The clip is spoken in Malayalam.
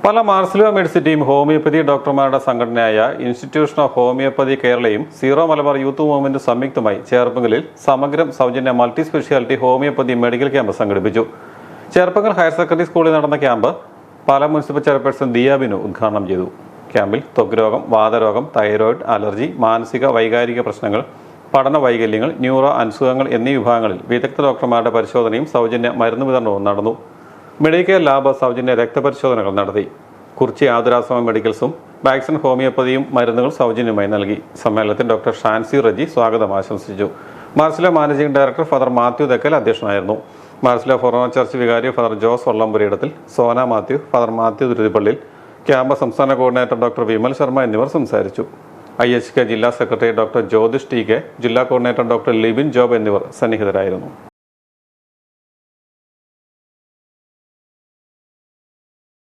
പല മാർസിലോ മെഡിസിറ്റിയും ഹോമിയോപ്പതി ഡോക്ടർമാരുടെ സംഘടനയായ ഇൻസ്റ്റിറ്റ്യൂഷൻ ഓഫ് ഹോമിയോപ്പതി കേരളയും സീറോ മലബാർ യൂത്ത് മൂവ്മെന്റും സംയുക്തമായി ചേർപ്പങ്കലിൽ സമഗ്രം സൗജന്യ multi speciality homoeopathy medical camp സംഘടിപ്പിച്ചു. ചേർപ്പങ്കൽ ഹയർ സെക്കൻഡറി സ്കൂളിൽ നടന്ന camp Pala municipal chairperson Diya Binu ഉദ്ഘാടനം ചെയ്തു. ക്യാമ്പിൽ ത്വക്ക് രോഗം, വാതരോഗം, തൈറോയിഡ്, അലർജി, മാനസിക വൈകാരിക പ്രശ്നങ്ങൾ, പഠന വൈകല്യങ്ങൾ, ന്യൂറോ അസുഖങ്ങൾ എന്നീ വിഭാഗങ്ങളിൽ വിദഗ്ധ ഡോക്ടർമാരുടെ പരിശോധനയും സൗജന്യ മരുന്ന് വിതരണവും നടന്നു. മെഡിക്കൽ ലാബ് സൗജന്യ രക്തപരിശോധനകൾ നടത്തി. കുറിച്ചി ആതുരാശ്രമ മെഡിക്കൽസും വാക്സിൻ ഹോമിയോപ്പതിയും മരുന്നുകൾ സൗജന്യമായി നൽകി. സമ്മേളനത്തിൽ ഡോക്ടർ ഷാൻസി റജി സ്വാഗതം ആശംസിച്ചു. Marsleeva managing director father Mathew Thekkel അധ്യക്ഷനായിരുന്നു. മാർസിലോ ഫൊറോന ചർച്ച് വികാരി ഫാദർ ജോസ് വള്ളംപുരയിടത്തിൽ, സോന മാത്യു, ഫാദർ മാത്യു തിരുതിപ്പള്ളിൽ, ക്യാമ്പ് സംസ്ഥാന കോർഡിനേറ്റർ ഡോക്ടർ വിമൽ ശർമ്മ എന്നിവർ സംസാരിച്ചു. IHK ജില്ലാ സെക്രട്ടറി ഡോക്ടർ ജ്യോതിഷ് TK, ജില്ലാ കോർഡിനേറ്റർ ഡോക്ടർ ലിബിൻ ജോബ് എന്നിവർ സന്നിഹിതരായിരുന്നു.